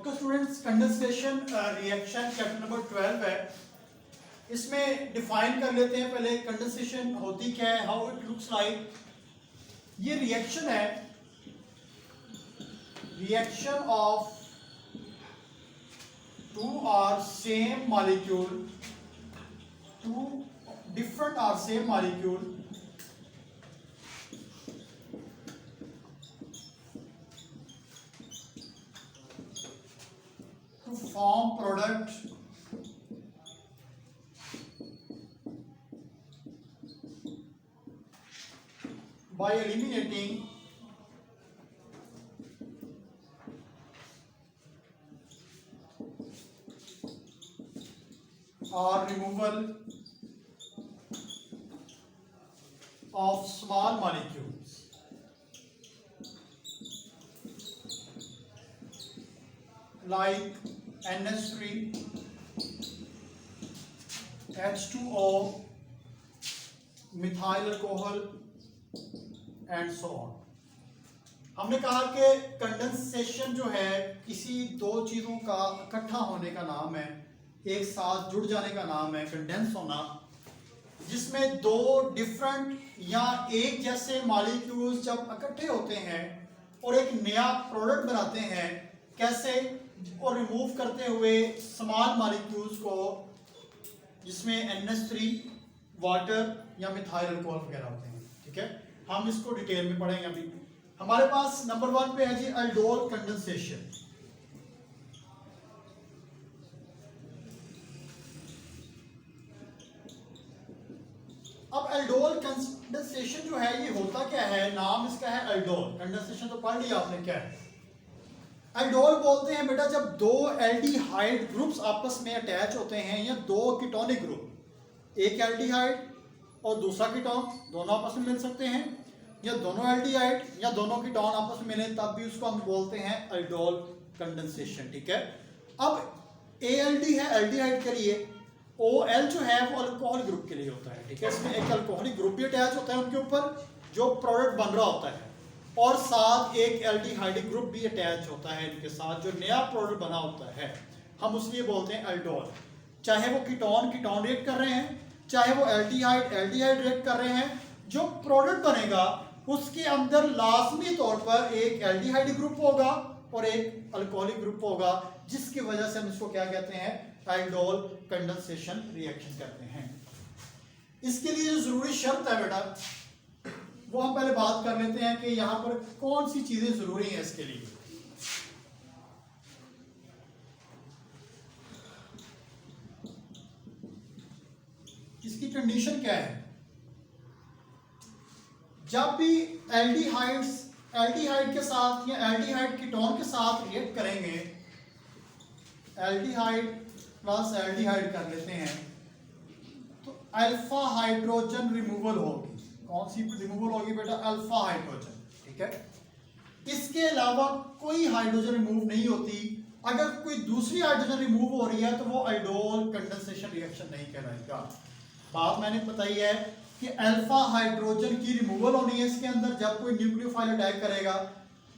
Okay students, condensation reaction chapter number 12 है। इसमें define कर लेते हैं पहले कंडेंसेशन होती क्या है, हाउ इट लुक्स लाइक। ये रिएक्शन है, reaction of two or same molecule, two different or same molecule to form product by eliminating or removal of small molecules like NH3, H2O, methyl alcohol and so on. हमने कहा कि condensation जो है किसी दो चीजों का इकट्ठा होने का नाम है, एक साथ जुड़ जाने का नाम है कंडेंस होना, जिसमें दो डिफरेंट या एक जैसे मॉलिक्यूल्स जब इकट्ठे होते हैं और एक नया प्रोडक्ट बनाते हैं। कैसे? और रिमूव करते हुए स्मॉल मॉलिक्यूल्स को, जिसमें NH3, वाटर या मिथाइल अल्कोहल वगैरह होते हैं। ठीक है, हम इसको डिटेल में पढ़ेंगे। अभी हमारे पास नंबर 1 पे है जी एल्डोल कंडेंसेशन। अब एल्डोल कंडेंसेशन जो है ये होता क्या है, नाम इसका है एल्डोल। कंडेंसेशन तो पढ़ लिया आपने क्या है। एल्डोल बोलते हैं बेटा जब दो एल्डिहाइड ग्रुप्स आपस में अटैच होते हैं, या दो कीटोनिक ग्रुप, एक एल्डिहाइड और दूसरा कीटोन, दोनों आपस में मिल सकते हैं, या दोनों एल्डिहाइड या दोनों कीटोन आपस में मिले, तब भी उसको हम बोलते हैं एल्डोल कंडेंसेशन। ठीक है, अब एएलडी है एल्डिहाइड के लिए, OL जो है वो अल्कोहल ग्रुप के लिए होता है। ठीक है, इसमें एक अल्कोहलिक ग्रुप भी अटैच होता है उनके ऊपर जो प्रोडक्ट बन रहा होता है, और साथ एक एल्डिहाइडिक ग्रुप भी अटैच होता है इनके साथ जो नया प्रोडक्ट बना होता है। हम उसलिए बोलते हैं एल्डोल। चाहे वो कीटोन रिएक्ट कर रहे हैं, चाहे वो एल्डिहाइड रिएक्ट कर रहे हैं, जो प्रोडक्ट बनेगा उसके अंदर लाजमी तौर पर एक एल्डिहाइडिक ग्रुप होगा और एक अल्कोहलिक ग्रुप होगा, जिसकी वजह से हम इसको क्या कहते हैं, एल्डोल कंडेंसेशन रिएक्शन कहते हैं। इसके लिए जो जरूरी शर्त है बेटा, वो हम पहले बात कर लेते हैं कि यहां पर कौन सी चीजें जरूरी हैं इसके लिए। इसकी कंडीशन क्या है? जब भी एल्डिहाइड के साथ या एल्डिहाइड कीटोन के साथ रिएक्ट करेंगे, एल्डिहाइड प्लस एल्डिहाइड कर लेते हैं, तो अल्फा हाइड्रोजन रिमूवल होगी। कौन सी रिमूवल होगी बेटा? Alpha hydrogen. ठीक है, इसके अलावा कोई हाइड्रोजन रिमूव नहीं होती। अगर कोई दूसरी हाइड्रोजन रिमूव हो रही है तो वो एल्डोल कंडेंसेशन रिएक्शन नहीं कहलाएगा। बात मैंने बताई है कि अल्फा हाइड्रोजन की रिमूवल होनी है इसके अंदर। जब कोई न्यूक्लियोफाइल अटैक करेगा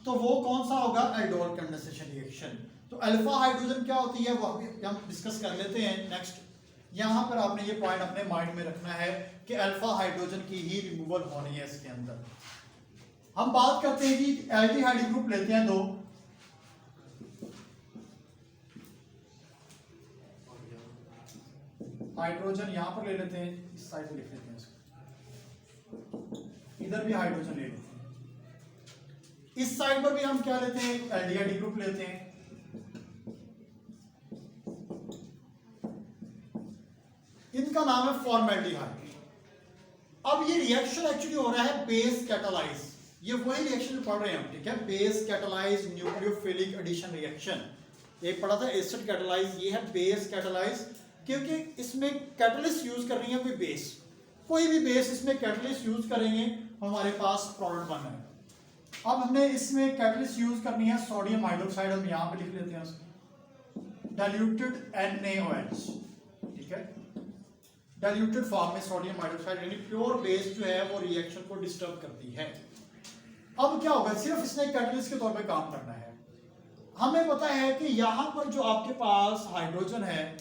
तो वो कौन सा होगा? Aldol condensation reaction. तो अल्फा हाइड्रोजन क्या होती है वो अभी हम डिस्कस कर लेते हैं नेक्स्ट। यहां पर आपने ये पॉइंट अपने माइंड में रखना है कि अल्फा हाइड्रोजन की ही रिमूवल होनी है इसके अंदर। हम बात करते हैं कि एल्डिहाइड ग्रुप लेते हैं दो, हाइड्रोजन यहां पर ले लेते हैं, इस साइड पे लिख लेते हैं इसको, इधर भी हाइड्रोजन ले लेते हैं, इस साइड पर भी हम क्या लेते हैं, एल्डिहाइड ग्रुप लेते हैं। इनका नाम है फॉर्मेल्डिहाइड। अब ये रिएक्शन एक्चुअली हो रहा है बेस कैटालाइज। ये वही रिएक्शन पढ़ रहे हैं हम। ठीक है, base catalyse nucleophilic addition reaction. एक पढ़ा था एसिड कैटालाइज, ये है बेस कैटालाइज, क्योंकि इसमें कैटलिस्ट यूज कर रही है कोई बेस, कोई भी बेस इसमें कैटलिस्ट यूज करेंगे, हमारे पास प्रोडक्ट बन रहा है। अब हमने इसमें कैटलिस्ट यूज करनी है सोडियम हाइड्रोक्साइड, हम यहाँ पे लिख लेते हैं डाइल्यूटेड NaOH। ठीक है, डाइल्यूटेड फॉर्म में सोडियम हाइड्रोक्साइड यानी प्योर बेस जो है वो रिएक्शन को डिस्टर्ब करती है। अब क्या होगा, सिर्फ इसने कैटलिस्ट के तौर पे काम करना है। हमें पता है कि यहां पर जो आपके पास हाइड्रोजन है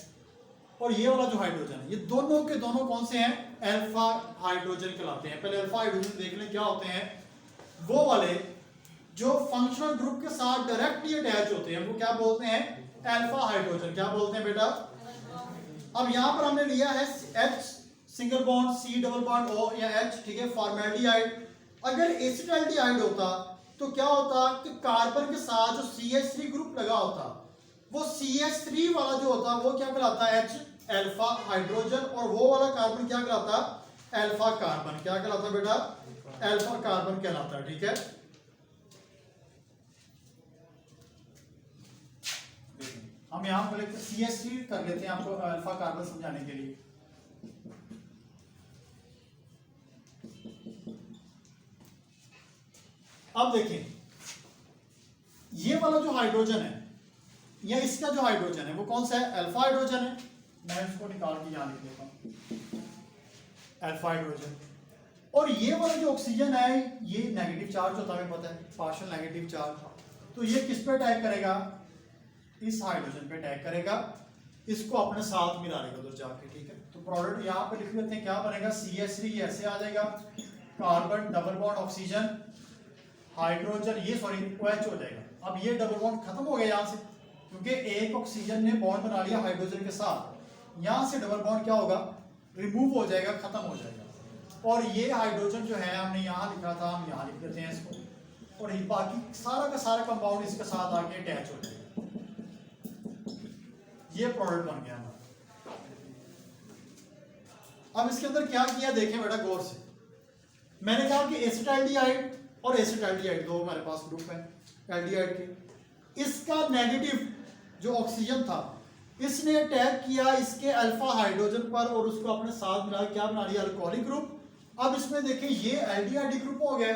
और ये वाला जो हाइड्रोजन है, ये दोनों के दोनों कौन से हैं? अल्फा हाइड्रोजन कहलाते हैं। पहले अल्फा हाइड्रोजन देख लें क्या होते हैं। वो वाले जो फंक्शनल ग्रुप के साथ डायरेक्टली अटैच होते हैं वो क्या बोलते हैं? Alpha hydrogen. क्या बोलते हैं बेटा? अब यहां पर हमने लिया है H single bond, C double bond O या H, ठीक है, फॉर्मेल्डिहाइड। अगर एसिटाल्डिहाइड होता तो क्या होता कि कार्बन के साथ जो CH3 ग्रुप लगा होता, वो CH3 वाला जो होता वो क्या कहलाता है? H alpha hydrogen. और वो वाला कार्बन क्या कहलाता? Alpha carbon. क्या कहलाता बेटा? अल्फा कार्बन कहलाता है, ठीक है। हम यहां पर CH3 कर लेते हैं आपको अल्फा कार्बन समझाने के लिए। अब देखें, ये वाला जो हाइड्रोजन है या इसका जो हाइड्रोजन है वो कौन सा है? अल्फा हाइड्रोजन है। मैं इसको निकाल के यहां लिख देता हूं, अल्फा हाइड्रोजन। और ये वाला जो ऑक्सीजन है ये नेगेटिव चार्ज होता है, हमें पता है, पार्शियल नेगेटिव चार्ज। तो ये किस पे अटैक करेगा? इस हाइड्रोजन पे अटैक करेगा, इसको अपने साथ मिला लेगा उधर जाके, ठीक है। तो प्रोडक्ट यहाँ पे लिख लेते हैं, क्या बनेगा? CH3 ऐसे आ जाएगा, carbon double bond oxygen hydrogen, ये सॉरी OH हो जाएगा। अब ये डबल बॉन्ड खत्म हो गया यहाँ से, क्योंकि एक ऑक्सीजन ने बॉन्ड बना लिया हाइड्रोजन के साथ। यहाँ से डबल बॉन्ड क्या होगा? रिमूव हो जाएगा, खत्म हो जाएगा। और ये हाइड्रोजन जो है हमने यहाँ लिखा था, हम यहाँ लिख देते हैं इसको, और ये बाकी सारा का सारा कंपाउंड इसके साथ आके अटैच हो जाएगा। ये प्रोडक्ट बन गया हमारा। अब इसके अंदर क्या किया देखें बेटा गौर से। मैंने कहा कि एसिटाल्डिहाइड और एसिटाल्डिहाइड दो हमारे पास ग्रुप है एल्डिहाइड के। इसका नेगेटिव जो ऑक्सीजन था इसने अटैक किया इसके अल्फा हाइड्रोजन पर और उसको अपने साथ मिला क्या बना लिया? Alcoholic group. अब इसमें देखें ये एल्डिहाइड ग्रुप हो गया,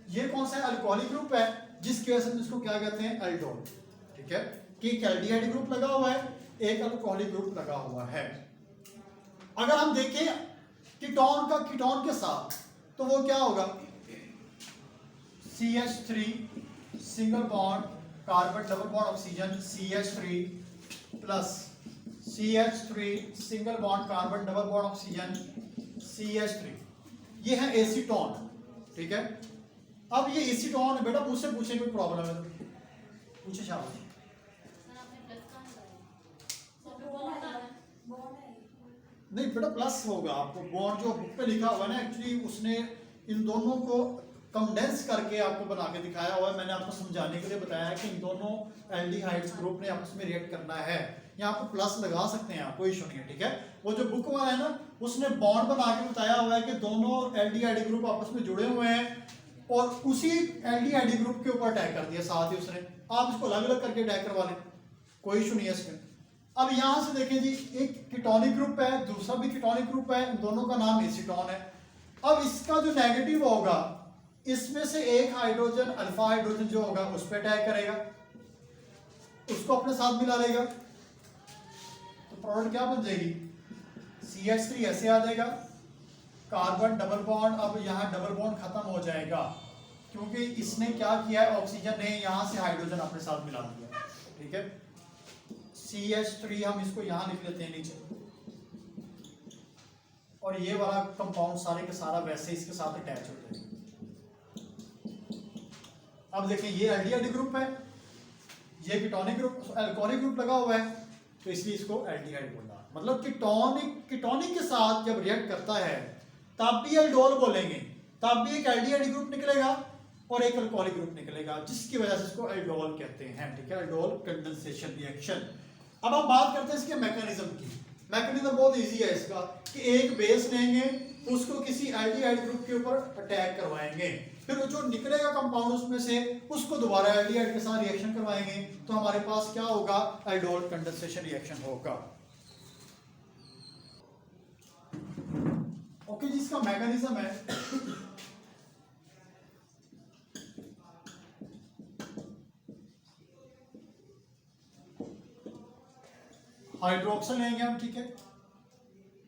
ये कौन सा अल्कोहलिक ग्रुप है जिसकी वजह से इसको क्या कहते हैं? एल्डोल, ठीक है। कि एक एल्डिहाइड ग्रुप लगा हुआ है, एक अल्कोहलिक ग्रुप लगा हुआ है। अगर हम देखें कीटोन का कीटोन के साथ तो वो क्या होगा? CH3 single bond carbon double bond oxygen CH3 plus CH3 single bond carbon double bond oxygen CH3, ये है एसीटोन, ठीक है। अब ये एसीटोन बेटा मुझसे पूछे कोई प्रॉब्लम है तो पूछे शाबाश। नहीं बेटा प्लस होगा, आपको बॉन्ड जो बुक पे लिखा हुआ है ना एक्चुअली उसने इन दोनों को कंडेंस करके आपको बना के दिखाया हुआ है। मैंने आपको समझाने के लिए बताया है कि इन दोनों एल्डिहाइड्स ग्रुप ने आपस में रिएक्ट करना है। यहाँ पर प्लस लगा सकते हैं आप, कोई इशू नहीं है, ठीक है। वो जो बुक वाला है ना उसने बॉन्ड बना के बताया हुआ है कि दोनों एल्डिहाइड ग्रुप आपस में जुड़े हुए हैं और उसी एल्डिहाइड ग्रुप के ऊपर अटैक कर दिया साथ ही उसने। आप इसको अलग अलग करके अटैक करवा लें, कोई इशू नहीं है इसमें। अब यहां से देखें जी, एक कीटोनिक ग्रुप है, दूसरा भी कीटोनिक ग्रुप है, इन दोनों का नाम एसीटोन है। अब इसका जो नेगेटिव होगा इसमें से एक हाइड्रोजन अल्फा हाइड्रोजन जो होगा उस पर अटैक करेगा, उसको अपने साथ मिला लेगा, तो प्रोडक्ट क्या बन जाएगी? CH3 ऐसे आ जाएगा, कार्बन डबल बॉन्ड। अब यहाँ डबल बॉन्ड खत्म हो जाएगा क्योंकि इसने क्या किया है, ऑक्सीजन ने यहाँ से हाइड्रोजन अपने साथ मिला दिया, ठीक है। CH3 हम इसको यहाँ लिख लेते हैं नीचे, और ये वाला कंपाउंड सारे के सारा वैसे इसके साथ अटैच हो जाएगा। अब देखें ये एल्डिहाइड ग्रुप है, ये कीटोनिक ग्रुप अल्कोहलिक ग्रुप लगा हुआ है, तो इसलिए इसको एल्डिहाइड बोला। मतलब कीटोनिक के साथ जब रिएक्ट करता है तब भी एल्डोल बोलेंगे, तब भी एक एल्डिहाइड ग्रुप निकलेगा और एक अल्कोहलिक ग्रुप निकलेगा, जिसकी वजह से इसको एल्डोल कहते हैं, ठीक है। Aldol condensation reaction. अब हम बात करते हैं इसके मैकेनिज्म की। मैकेनिज्म बहुत इजी है इसका कि एक बेस लेंगे, उसको किसी एल्डिहाइड ग्रुप के ऊपर अटैक करवाएंगे, फिर वो जो निकलेगा कंपाउंड उसमें से उसको दोबारा एल्डिहाइड के साथ रिएक्शन करवाएंगे, तो हमारे पास क्या होगा? एल्डोल कंडेंसेशन रिएक्शन होगा। ओके जी, इसका मैकेनिज्म है हाइड्रोक्सिल लेंगे हम, ठीक है,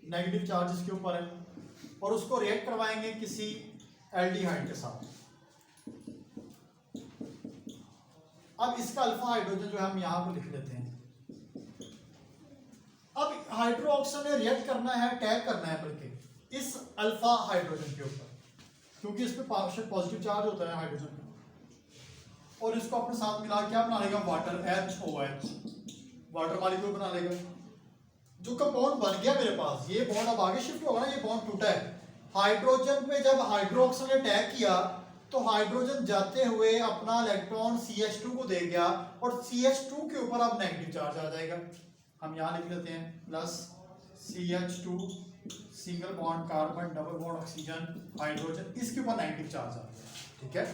नेगेटिव चार्ज इसके ऊपर है, और उसको रिएक्ट करवाएंगे किसी एल्डिहाइड के साथ। अब इसका अल्फा हाइड्रोजन जो है हम यहाँ पर लिख लेते हैं। अब हाइड्रोक्सिल ने रिएक्ट करना है, अटैक करना है बल्कि इस अल्फा हाइड्रोजन के ऊपर, क्योंकि इस पे पार्शियल पॉजिटिव चार्ज होता है हाइड्रोजन का, और इसको अपने साथ मिला क्या बना लेगा, वाटर HOH, वाटर मॉलिक्यूल बना लेगा। जो कंपाउंड बन गया मेरे पास, ये बॉन्ड अब आगे शिफ्ट होगा ना, ये बॉन्ड टूटा है। हाइड्रोजन पे जब हाइड्रोक्सिल ने अटैक किया तो हाइड्रोजन जाते हुए अपना इलेक्ट्रॉन CH2 को दे गया, और CH2 के ऊपर अब नेगेटिव चार्ज आ जाएगा। हम यहाँ लिख लेते हैं plus CH2 single bond carbon double bond oxygen hydrogen, इसके ऊपर नेगेटिव चार्ज आ गया। ठीक है,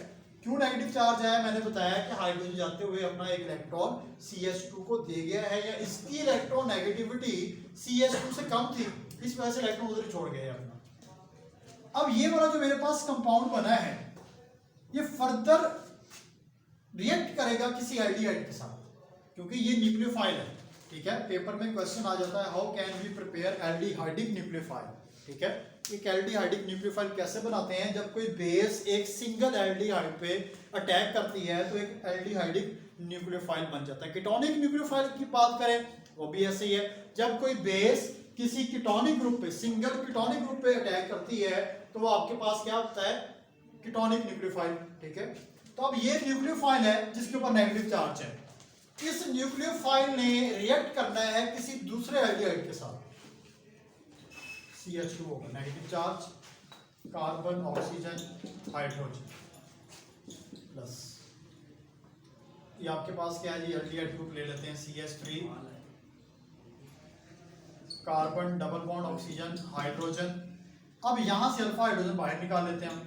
क्यों नेगेटिव चार्ज है, मैंने बताया कि हाइड्रोजन जाते हुए अपना एक इलेक्ट्रॉन CH2 को दे गया है, या इसकी इलेक्ट्रॉन नेगेटिविटी CH2 से कम थी, इस वजह से इलेक्ट्रॉन उधर छोड़ गए अपना। अब ये वाला जो मेरे पास कंपाउंड बना है, ये फर्दर रिएक्ट करेगा किसी एल्डिहाइड के साथ, क्योंकि ये न्यूक्लियोफाइल है। ठीक है, पेपर में क्वेश्चन आ जाता है how can we prepare aldehydic nucleophile. ठीक है, एक एल्डिहाइडिक न्यूक्लियोफाइल कैसे बनाते हैं, जब कोई बेस एक सिंगल एल्डिहाइड पे अटैक करती है तो एक एल्डिहाइडिक न्यूक्लियोफाइल बन जाता है। कीटोनिक न्यूक्लियोफाइल की बात करें वो भी ऐसे ही है, जब कोई बेस किसी कीटोनिक ग्रुप पे, सिंगल कीटोनिक ग्रुप पे अटैक करती है तो वो आपके पास क्या होता है, कीटोनिक न्यूक्लियोफाइल। ठीक है, तो अब ये न्यूक्लियोफाइल है जिसके ऊपर नेगेटिव चार्ज है, इस न्यूक्लियोफाइल ने रिएक्ट करना है किसी दूसरे एल्डिहाइड के साथ, CH2 होगा negative charge, carbon oxygen hydrogen plus, ये आपके पास क्या है जी, एल्डिहाइड ग्रुप ले लेते हैं CH3 carbon double bond oxygen hydrogen. अब यहां से अल्फा हाइड्रोजन बाहर निकाल लेते हैं हम,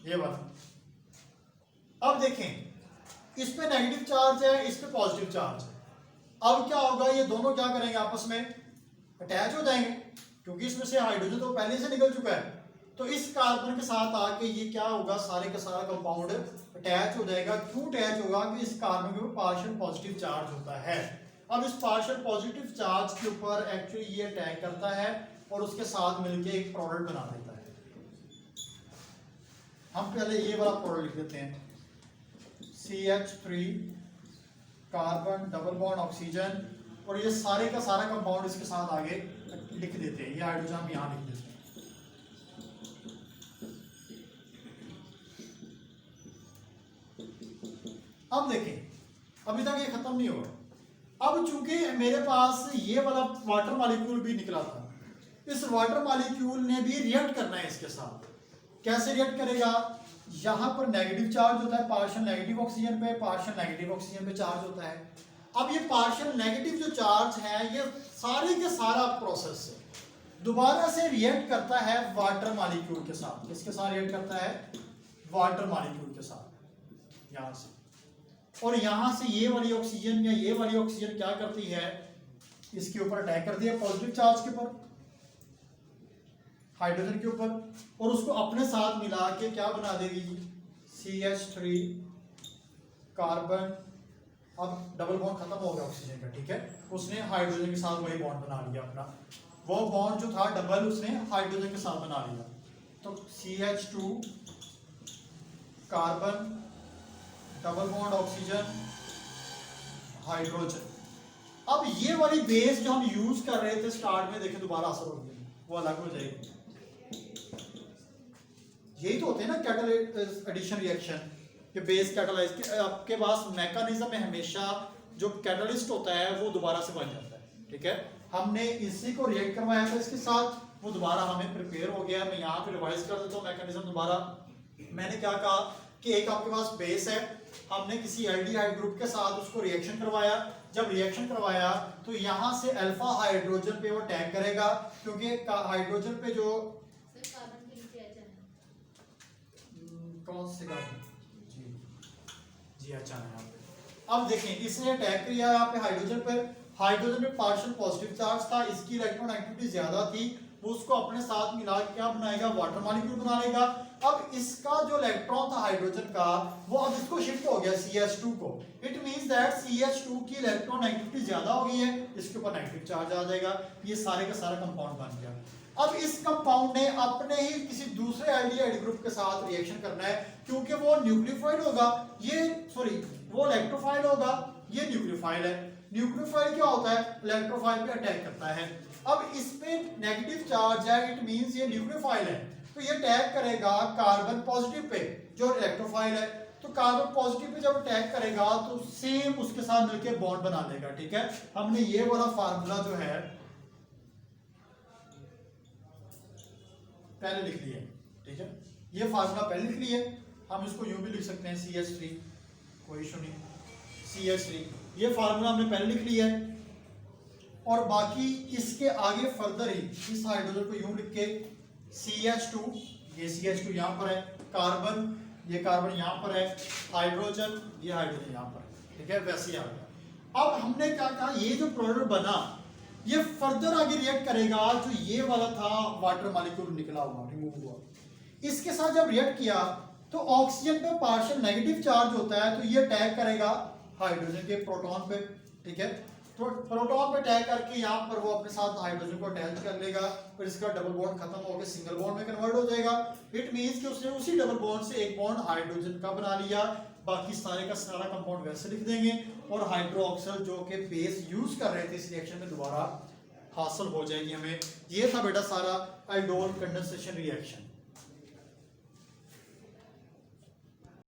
ये वाला। अब देखें, इस पे नेगेटिव चार्ज है, इस पे पॉजिटिव चार्ज है। अब क्या होगा, ये दोनों क्या करेंगे, आपस में अटैच हो जाएंगे, क्योंकि इसमें से हाइड्रोजन तो पहले से निकल चुका है। तो इस कार्बन के साथ आके ये क्या होगा, सारे का सारा कंपाउंड अटैच हो जाएगा। क्यों अटैच होगा, कि इस कार्बन के ऊपर पार्शियल पॉजिटिव चार्ज होता है। अब इस पार्शियल पॉजिटिव चार्ज के ऊपर एक्चुअली ये अटैक करता है और उसके साथ मिलके एक प्रोडक्ट बना देता है। हम पहले ये वाला प्रोडक्ट लिख देते हैं, CH3 carbon double bond oxygen, और ये सारे का सारा कंपाउंड इसके साथ आगे लिख देते हैं, ये हाइड्रोजन हम यहाँ लिख देते हैं। अब देखें, अभी तक ये खत्म नहीं हुआ। अब चूंकि मेरे पास ये वाला वाटर मॉलिक्यूल भी निकला था, इस वाटर मॉलिक्यूल ने भी रिएक्ट करना है इसके साथ। कैसे रिएक्ट करेगा, यहाँ पर नेगेटिव चार्ज होता है, पार्शियल नेगेटिव ऑक्सीजन पे, पार्शियल नेगेटिव ऑक्सीजन पे चार्ज होता है। अब ये पार्शियल नेगेटिव जो चार्ज है, ये सारे के सारा प्रोसेस दोबारा से रिएक्ट करता है वाटर मॉलिक्यूल के साथ। किसके साथ रिएक्ट करता है, वाटर मॉलिक्यूल के साथ, यहाँ से। और यहाँ से ये वाली ऑक्सीजन या ये वाली ऑक्सीजन क्या करती है, इसके ऊपर अटैक करती है पॉजिटिव चार्ज के ऊपर, हाइड्रोजन के ऊपर, और उसको अपने साथ मिला के क्या बना देगी, CH3 कार्बन। अब डबल बॉन्ड खत्म हो गया ऑक्सीजन का। ठीक है, उसने हाइड्रोजन के साथ वही बॉन्ड बना लिया अपना, वो बॉन्ड जो था डबल उसने हाइड्रोजन के साथ बना लिया। तो CH2 carbon double bond oxygen hydrogen. अब ये वाली बेस जो हम यूज कर रहे थे स्टार्ट में, देखें दोबारा असर हो गया, वो अलग हो जाएगी। यही तो होते हैं ना कैटालाइज एडिशन रिएक्शन के बेस कैटालाइज के, आपके पास मैकेनिज्म में हमेशा जो कैटालिस्ट होता है वो दोबारा से बन जाता है। ठीक है, हमने इसी को रिएक्ट करवाया था इसके साथ, वो दोबारा हमें प्रिपेयर हो गया। मैं यहाँ पे रिवाइज कर देता हूँ मैकेनिज्म दोबारा। मैंने क्या कहा कि एक आपके पास बेस है, हमने किसी एल्डिहाइड ग्रुप के साथ उसको रिएक्शन करवाया। जब रिएक्शन करवाया तो यहाँ से अल्फा हाइड्रोजन पे वो अटैक करेगा, क्योंकि हाइड्रोजन पे जो कौन से जी अच्छा है यहाँ पे। अब देखें, इसने अटैक किया यहाँ पे हाइड्रोजन पर, हाइड्रोजन में पार्शियल पॉजिटिव चार्ज था, इसकी इलेक्ट्रॉन एक्टिविटी ज्यादा थी, वो उसको अपने साथ मिला के क्या बनाएगा, वाटर मॉलिक्यूल बना लेगा। अब इसका जो इलेक्ट्रॉन था हाइड्रोजन का, वो अब इसको शिफ्ट हो गया CH2 को। इट मींस दैट CH2 की इलेक्ट्रॉन एक्टिविटी ज्यादा हो गई है, इसके ऊपर नेगेटिव चार्ज आ जाएगा। ये सारे का सारा कंपाउंड बन गया। अब इस कंपाउंड ने अपने ही किसी दूसरे एल्डिहाइड ग्रुप के साथ रिएक्शन करना है, क्योंकि वो न्यूक्लियोफाइड होगा, ये सॉरी वो इलेक्ट्रोफाइल होगा, ये न्यूक्लियोफाइल है। न्यूक्लियोफाइल क्या होता है, इलेक्ट्रोफाइल पे अटैक करता है। अब इस पे नेगेटिव चार्ज है, इट मींस ये न्यूक्लियोफाइल है, तो ये अटैक करेगा कार्बन पॉजिटिव पे जो इलेक्ट्रोफाइल है। तो कार्बन पॉजिटिव पे जब अटैक करेगा तो सेम उसके साथ मिलके बॉन्ड बना लेगा, ठीक है। हमने ये वाला फार्मूला जो है पहले लिख लिया, ठीक है, ये फार्मूला पहले लिख लिया। हम इसको यूं भी लिख सकते हैं CH3, कोई इशू नहीं, CH3 ये फार्मूला हमने पहले लिख लिया है। और बाकी इसके आगे फर्दर ही इस हाइड्रोजन को यूं लिख के CH2, ये CH2 यहाँ पर है, कार्बन ये कार्बन यहाँ पर है, हाइड्रोजन ये हाइड्रोजन यहाँ पर है, ठीक है, वैसे ही आ गया। अब हमने क्या कहा, ये जो प्रोडक्ट बना ये फर्दर आगे रिएक्ट करेगा, जो ये वाला था वाटर मॉलिक्यूल निकला हुआ, रिमूव हुआ, इसके साथ जब रिएक्ट किया तो ऑक्सीजन पे पार्शियल नेगेटिव चार्ज होता है, तो ये अटैक करेगा हाइड्रोजन के प्रोटॉन पे, ठीक है। तो प्रोटॉन पे अटैक करके यहाँ पर वो अपने साथ हाइड्रोजन को अटैच कर लेगा, फिर इसका डबल बॉन्ड खत्म होकर सिंगल बॉन्ड में कन्वर्ट हो जाएगा। इट मींस कि उसने उसी डबल बॉन्ड से एक बॉन्ड हाइड्रोजन का बना लिया, बाकी सारे का सारा कंपाउंड वैसे लिख देंगे, और हाइड्रोक्सिल जो कि बेस यूज कर रहे थे इस रिएक्शन में दोबारा हासिल हो जाएगी हमें। ये था बेटा सारा एल्डोल कंडेंसेशन रिएक्शन।